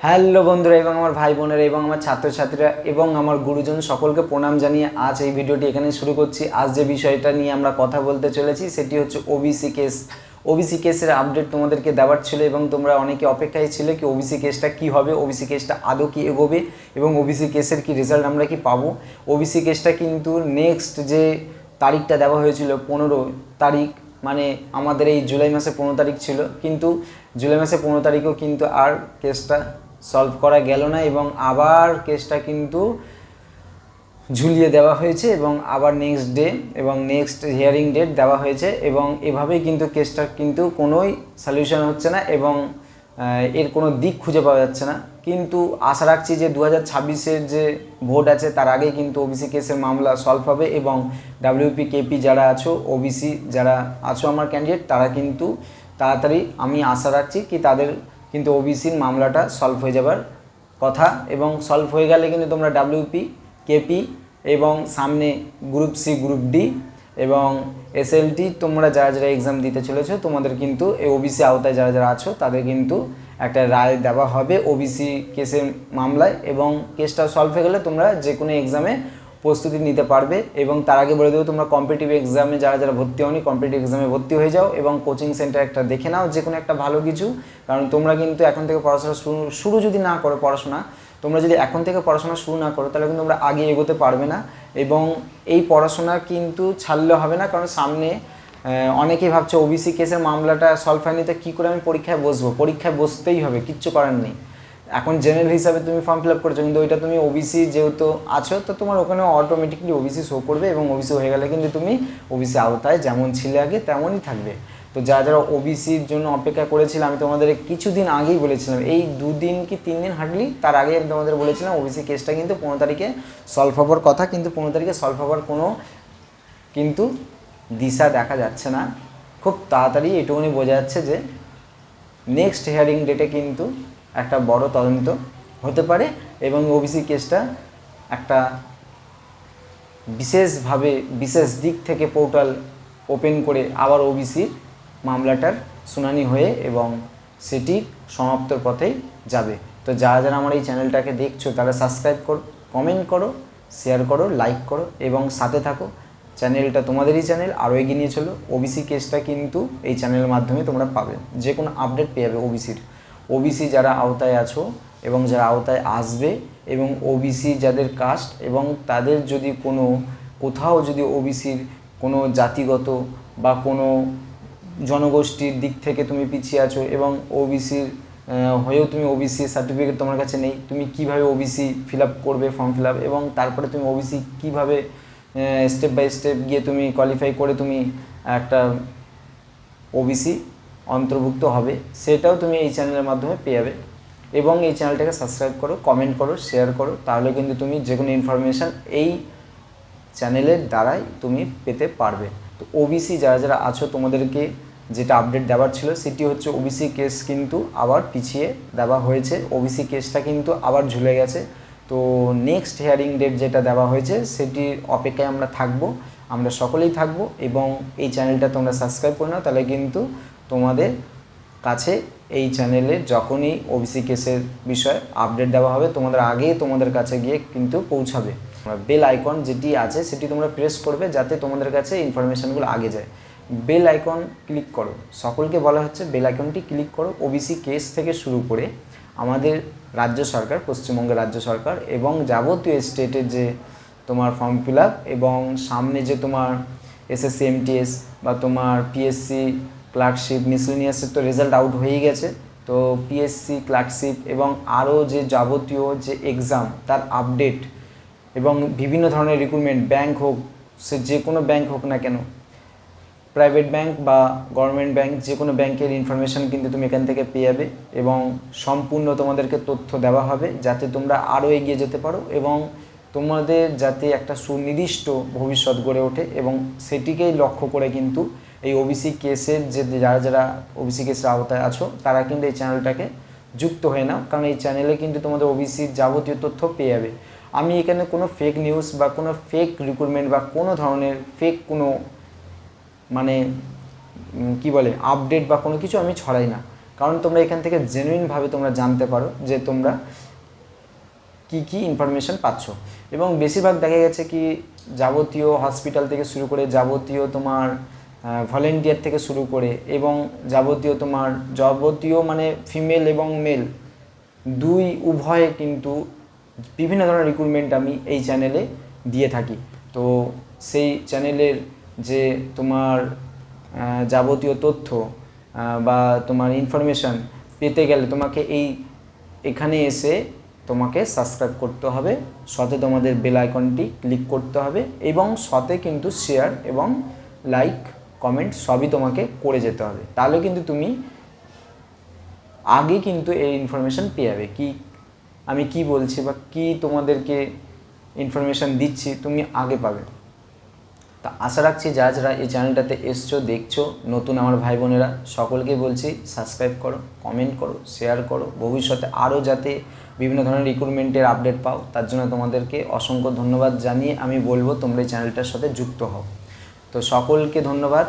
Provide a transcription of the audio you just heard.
Hello বন্ধুরা এবং আমার ভাই বোনেরা এবং আমার ছাত্রছাত্রীরা এবং আমার গুরুজন সকলকে প্রণাম জানিয়ে আজ এই ভিডিওটি এখানে শুরু করছি। আজ যে বিষয়টা নিয়ে আমরা কথা বলতে চলেছি সেটি হচ্ছে ওবিসি কেস। ওবিসি কেসের আপডেট তোমাদেরকে দেওয়ার ছিল এবং তোমরা অনেকে অপেক্ষায় ছিলে কি ওবিসি কেসটা কী হবে, ওবিসি কেসটা আদৌ কি এগোবে এবং ওবিসি কেসের কি রেজাল্ট আমরা কি পাবো। ওবিসি কেসটা কিন্তু নেক্সট যে তারিখটা দেওয়া হয়েছিল 15 তারিখ, মানে আমাদের এই জুলাই মাসে 15 তারিখ ছিল, কিন্তু জুলাই মাসে 15 তারিখেও কিন্তু আর কেসটা সলভ করা গেল না এবং আবার কেসটা কিন্তু ঝুলিয়ে দেওয়া হয়েছে এবং আবার নেক্সট ডে এবং নেক্সট হিয়ারিং ডেট দেওয়া হয়েছে এবং এভাবেই কিন্তু কেসটার কিন্তু কোনোই সলিউশন হচ্ছে না এবং এর কোনো দিক খুঁজে পাওয়া যাচ্ছে না। কিন্তু আশা রাখছি যে 2026-এর যে ভোট আছে তার আগেই কিন্তু ওবিসি কেসের মামলা সলভ হবে এবং ডাব্লিউপি কেপি যারা আছো, ওবিসি যারা আছো আমার ক্যান্ডিডেট, তারা কিন্তু তাড়াতাড়ি, আমি আশা রাখছি কি তাদের কিন্তু ওবিসির মামলাটা সলভ হয়ে যাবার কথা এবং সলভ হয়ে গেলে কিন্তু তোমরা ডাব্লিউপি কেপি এবং সামনে গ্রুপ সি, গ্রুপ ডি এবং এসএলটি তোমরা যারা যারা এক্সাম দিতে চলেছো তোমাদের কিন্তু এই ওবিসি আওতায় যারা যারা আছো তাদের কিন্তু একটা রায় দেওয়া হবে ওবিসি কেসের মামলায় এবং কেসটা সলভ হয়ে গেলে তোমরা যে কোনো এক্সামে প্রস্তুতি নিতে পারবে। এবং তার আগে বলে দেবো, তোমরা কম্পিটিটিভ এক্সামে যারা যারা ভর্তি হওনি কম্পিটিটিভ এক্সামে ভর্তি হয়ে যাও এবং কোচিং সেন্টার একটা দেখে নাও, যে কোনো একটা ভালো কিছু। কারণ তোমরা কিন্তু এখন থেকে পড়াশোনা শুরু যদি না করো, তোমরা যদি এখন থেকে পড়াশোনা শুরু না করো তাহলে কিন্তু তোমরা আগে এগোতে পারবে না এবং এই পড়াশোনা কিন্তু ছাড়লে হবে না। কারণ সামনে অনেকেই ভাবছে ওবিসি কেসের মামলাটা সলভ হয়নি তো কী করে আমি পরীক্ষায় বসবো। পরীক্ষায় বসতেই হবে, কিচ্ছু করার নেই। এখন জেনারেল হিসাবে তুমি ফর্ম ফিল আপ করেছো কিন্তু ওইটা তুমি ওবিসি যেহেতু আছো তো তোমার ওখানে অটোমেটিকলি ওবিসি শো করবে এবং ওবিসি হয়ে গেলে কিন্তু তুমি ওবিসি আওতায় যেমন ছিলে আগে তেমনই থাকবে। তো যারা যারা ওবিসির জন্য অপেক্ষা করেছিলাম, আমি তোমাদের কিছুদিন আগেই বলেছিলাম, এই 2 দিন কি 3 দিন হাঁটলি তার আগেই আমি তোমাদের বলেছিলাম ওবিসি কেসটা কিন্তু 15 তারিখে সলভ হওয়ার কথা, কিন্তু 15 তারিখে সলভ হওয়ার কোনো কিন্তু দিশা দেখা যাচ্ছে না। খুব তাড়াতাড়ি এটুকুনি বোঝা যাচ্ছে যে নেক্সট হিয়ারিং ডেটে কিন্তু একটা বড় তদন্ত হতে পারে এবং ওবিসি কেসটা একটা বিশেষভাবে বিশেষ দিক থেকে পোর্টাল ওপেন করে আবার ওবিসির মামলাটার শুনানি হয়ে এবং সেটি সমাপ্তর পথেই যাবে। তো যারা যারা আমার এই চ্যানেলটাকে দেখছো তারা সাবস্ক্রাইব করো, কমেন্ট করো, শেয়ার করো, লাইক করো এবং সাথে থাকো। চ্যানেলটা তোমাদেরই চ্যানেল, আরও এগিয়ে নিয়ে চলো। ওবিসি কেসটা কিন্তু এই চ্যানেলের মাধ্যমে তোমরা পাবে, যে কোনো আপডেট পেয়ে যাবে ওবিসি যারা আওতায় আছো এবং যারা আওতায় আসবে এবং ওবিসি যাদের কাস্ট এবং তাদের যদি কোথাও যদি ওবিসির কোনো জাতিগত বা কোনো জনগোষ্ঠীর দিক থেকে তুমি পিছিয়ে আছো এবং ওবিসির হয়েও তুমি ওবিসি সার্টিফিকেট তোমার কাছে নেই, তুমি কিভাবে ওবিসি ফিল আপ করবে ফর্ম ফিল আপ এবং তারপরে তুমি ওবিসি কীভাবে স্টেপ বাই স্টেপ গিয়ে তুমি কোয়ালিফাই করে তুমি একটা ওবিসি অন্তর্ভুক্ত হবে, সেটাও তুমি এই চ্যানেলের মাধ্যমে পেয়ে যাবে। এবং এই চ্যানেলটাকে সাবস্ক্রাইব করো, কমেন্ট করো, শেয়ার করো, তাহলে কিন্তু তুমি যে কোনো ইনফরমেশান এই চ্যানেলের দ্বারাই তুমি পেতে পারবে। তো ওবিসি যারা যারা আছো তোমাদেরকে যেটা আপডেট দেওয়ার ছিল সেটি হচ্ছে ওবিসি কেস কিন্তু আবার পিছিয়ে দেওয়া হয়েছে, ওবিসি কেসটা কিন্তু আবার ঝুলে গেছে। তো নেক্সট হিয়ারিং ডেট যেটা দেওয়া হয়েছে সেটির অপেক্ষায় আমরা থাকবো, আমরা সকলেই থাকবো এবং এই চ্যানেলটা তোমরা সাবস্ক্রাইব করে নাও, তাহলে কিন্তু তোমাদের কাছে এই চ্যানেলে যখনই ওবিসি কেসের বিষয়ে আপডেট দেওয়া হবে তোমাদের আগেই তোমাদের কাছে গিয়ে কিন্তু পৌঁছাবে। বেল আইকন যেটি আছে সেটি তোমরা প্রেস করবে যাতে তোমাদের কাছে ইনফরমেশানগুলো আগে যায়। বেল আইকন ক্লিক করো, সকলকে বলা হচ্ছে বেল আইকনটি ক্লিক করো। ওবিসি কেস থেকে শুরু করে আমাদের রাজ্য সরকার, পশ্চিমবঙ্গের রাজ্য সরকার এবং যাবতীয় স্টেটের যে তোমার ফর্ম ফিল আপ এবং সামনে যে তোমার এসএসসি এমটিএস বা তোমার পিএসসি ক্লার্কশিপ মিসলেনিয়াসের তো রেজাল্ট আউট হয়েই গেছে, তো পিএসসি ক্লার্কশিপ এবং আরও যে যাবতীয় যে এক্সাম তার আপডেট এবং বিভিন্ন ধরনের রিক্রুটমেন্ট, ব্যাংক হোক, সে যে কোনো ব্যাংক হোক না কেন, প্রাইভেট ব্যাংক বা গভর্নমেন্ট ব্যাংক, যে কোনো ব্যাংকের ইনফরমেশান কিন্তু তুমি এখান থেকে পেয়ে যাবে এবং সম্পূর্ণ তোমাদেরকে তথ্য দেওয়া হবে যাতে তোমরা আরও এগিয়ে যেতে পারো এবং তোমাদের যাতে একটা সুনির্দিষ্ট ভবিষ্যৎ গড়ে ওঠে এবং সেটিকেই লক্ষ্য করে কিন্তু এই ওবিসি কেসের যে যারা যারা ওবিসি কেসের আওতায় আছো তারা কিন্তু এই চ্যানেলটাকে যুক্ত হয়ে নাও, কারণ এই চ্যানেলে কিন্তু তোমাদের ওবিসির যাবতীয় তথ্য পেয়ে যাবে। আমি এখানে কোনো ফেক নিউজ বা কোনো ফেক রিক্রুটমেন্ট বা কোনো ধরনের ফেক কোনো মানে কি বলে আপডেট বা কোনো কিছু আমি ছড়াই না। কারণ তোমরা এখান থেকে জেনুইনভাবে তোমরা জানতে পারো যে তোমরা কি ইনফরমেশন পাচ্ছ। এবং বেশিরভাগ দেখা গেছে কি যাবতীয় হসপিটাল থেকে শুরু করে যাবতীয় তোমার ভলেন্টিয়ার থেকে শুরু করে এবং যাবতীয় মানে ফিমেল এবং মেল দুই উভয়ে কিন্তু বিভিন্ন ধরনের রিক্রুটমেন্ট আমি এই চ্যানেলে দিয়ে থাকি। তো সেই চ্যানেলের যে তোমার যাবতীয় তথ্য বা তোমার ইনফরমেশান পেতে গেলে তোমাকে এখানে এসে তোমাকে সাবস্ক্রাইব করতে হবে, সাথে তোমাদের বেল আইকনটি ক্লিক করতে হবে এবং সাথে কিন্তু শেয়ার এবং লাইক কমেন্ট সবই তোমাকে করে যেতে হবে। তাহলে কিন্তু তুমি আগে কিন্তু এই ইনফরমেশান পেয়ে যাবে, আমি কি বলছি বা কি তোমাদেরকে ইনফরমেশান দিচ্ছি তুমি আগে পাবে। তা আশা রাখছি যারা এই চ্যানেলটাতে এসছো দেখছো নতুন আমার ভাই বোনেরা সকলকে বলছি সাবস্ক্রাইব করো, কমেন্ট করো, শেয়ার করো। ভবিষ্যতে আরও যাতে বিভিন্ন ধরনের রিক্রুটমেন্টের আপডেট পাও তার জন্য তোমাদেরকে অসংখ্য ধন্যবাদ জানিয়ে আমি বলবো তোমরা এই চ্যানেলটার সাথে যুক্ত হও। তো সকলকে ধন্যবাদ।